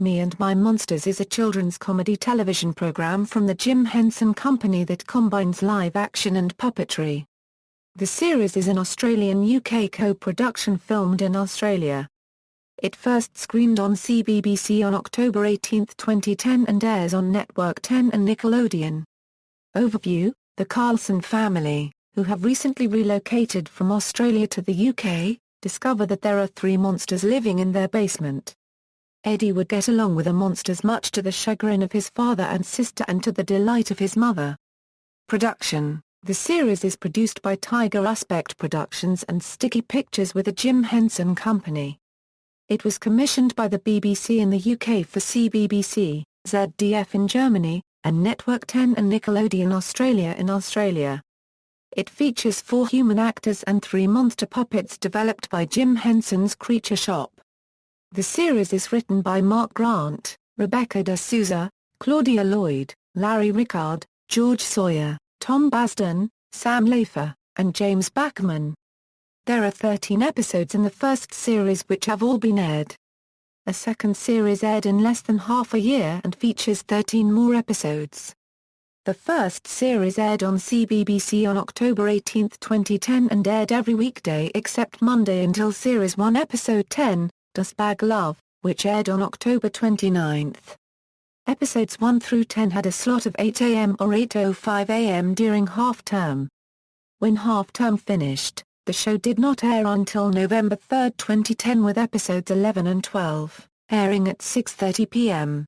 Me and My Monsters is a children's comedy television program from the Jim Henson Company that combines live action and puppetry. The series is an Australian-UK co-production filmed in Australia. It first screened on CBBC on October 18, 2010 and airs on Network 10 and Nickelodeon. Overview: the Carlson family, who have recently relocated from Australia to the UK, discover that there are 3 monsters living in their basement. Eddie would get along with the monsters much to the chagrin of his father and sister and to the delight of his mother. Production: the series is produced by Tiger Aspect Productions and Sticky Pictures with the Jim Henson Company. It was commissioned by the BBC in the UK for CBBC, ZDF in Germany, and Network 10 and Nickelodeon Australia in Australia. It features 4 human actors and 3 monster puppets developed by Jim Henson's Creature Shop. The series is written by Mark Grant, Rebecca De Souza, Claudia Lloyd, Larry Rickard, George Sawyer, Tom Basden, Sam Lafer, and James Bachman. There are 13 episodes in the first series which have all been aired. A second series aired in less than half a year and features 13 more episodes. The first series aired on CBBC on October 18, 2010 and aired every weekday except Monday until Series 1 Episode 10, Dustbag Love, which aired on October 29. Episodes 1 through 10 had a slot of 8 a.m. or 8:05 a.m. during half-term. When half-term finished, the show did not air until November 3, 2010 with episodes 11 and 12, airing at 6:30 p.m.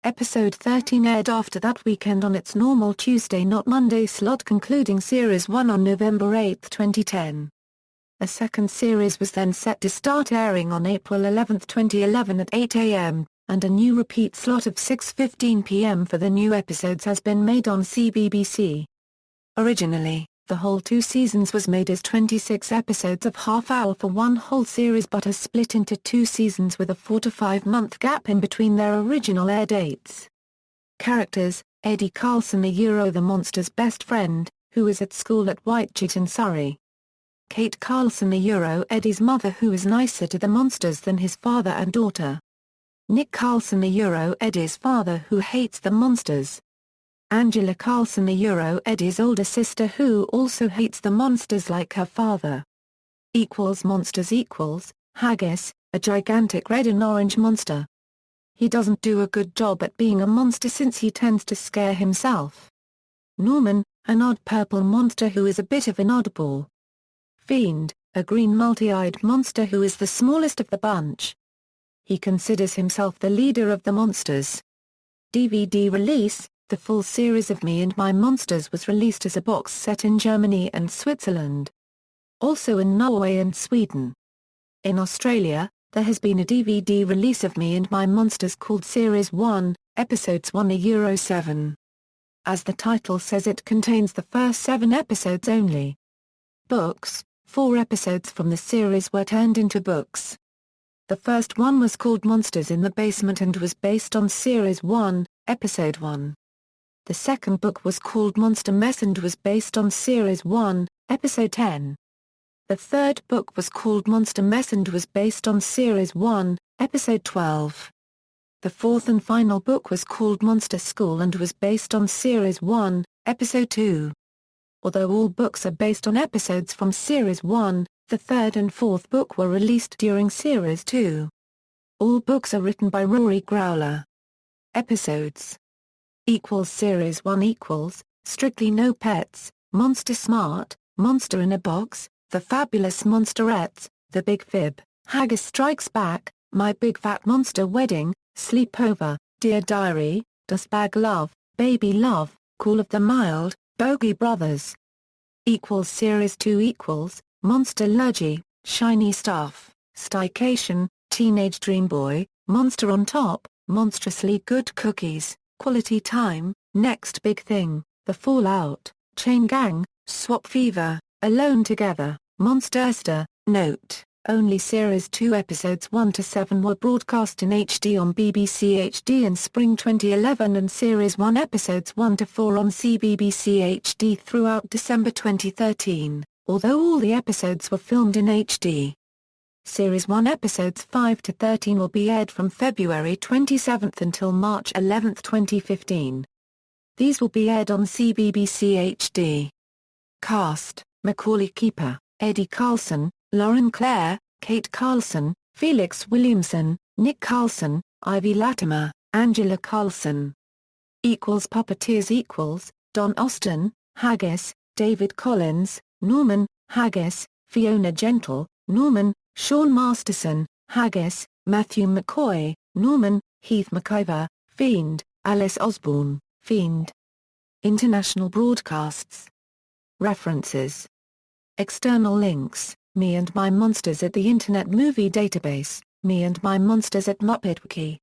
Episode 13 aired after that weekend on its normal Tuesday not Monday slot concluding Series 1 on November 8, 2010. A second series was then set to start airing on April 11, 2011 at 8 a.m., and a new repeat slot of 6:15 p.m. for the new episodes has been made on CBBC. Originally, the whole 2 seasons was made as 26 episodes of half-hour for one whole series but has split into 2 seasons with a 4 to 5 month gap in between their original air dates. Characters: Eddie Carlson the monster's best friend, who is at school at Whitechurch in Surrey. Kate Carlson Eddie's mother who is nicer to the monsters than his father and daughter. Nick Carlson Eddie's father who hates the monsters. Angela Carlson Eddie's older sister who also hates the monsters like her father. Monsters Haggis, a gigantic red and orange monster. He doesn't do a good job at being a monster since he tends to scare himself. Norman, an odd purple monster who is a bit of an oddball. Fiend, a green multi-eyed monster who is the smallest of the bunch. He considers himself the leader of the monsters. DVD release: the full series of Me and My Monsters was released as a box set in Germany and Switzerland. Also in Norway and Sweden. In Australia, there has been a DVD release of Me and My Monsters called Series 1, Episodes 1:7. As the title says, it contains the first 7 episodes only. Books: 4 episodes from the series were turned into books. The first one was called Monsters in the Basement and was based on Series 1, Episode 1. The second book was called Monster Mess and was based on Series 1, Episode 10. The third book was called Monster Mess and was based on Series 1, Episode 12. The fourth and final book was called Monster School and was based on Series 1, Episode 2. Although all books are based on episodes from Series 1, the third and fourth book were released during Series 2. All books are written by Rory Growler. Episodes Series 1 Strictly No Pets, Monster Smart, Monster in a Box, The Fabulous Monsterettes, The Big Fib, Haggis Strikes Back, My Big Fat Monster Wedding, Sleepover, Dear Diary, Dustbag Love, Baby Love, Call of the Mild, Bogey Brothers. Series 2 Monster Lurgy, Shiny Stuff, Staycation, Teenage Dream Boy, Monster on Top, Monstrously Good Cookies, Quality Time, Next Big Thing, The Fallout, Chain Gang, Swap Fever, Alone Together, Monsterster. Note: only Series 2 episodes 1-7 were broadcast in HD on BBC HD in spring 2011 and Series 1 episodes 1-4 on CBBC HD throughout December 2013, although all the episodes were filmed in HD. Series 1 episodes 5 to 13 will be aired from February 27 until March 11, 2015. These will be aired on CBBC HD. Cast: Macaulay Keeper, Eddie Carlson, Lauren Clare, Kate Carlson, Felix Williamson, Nick Carlson, Ivy Latimer, Angela Carlson. Puppeteers: Don Austin, Haggis, David Collins, Norman, Haggis, Fiona Gentle, Norman, Sean Masterson, Haggis, Matthew McCoy, Norman, Heath McIver, Fiend, Alice Osborne, Fiend. International broadcasts. References. External links: Me and My Monsters at the Internet Movie Database, Me and My Monsters at MuppetWiki.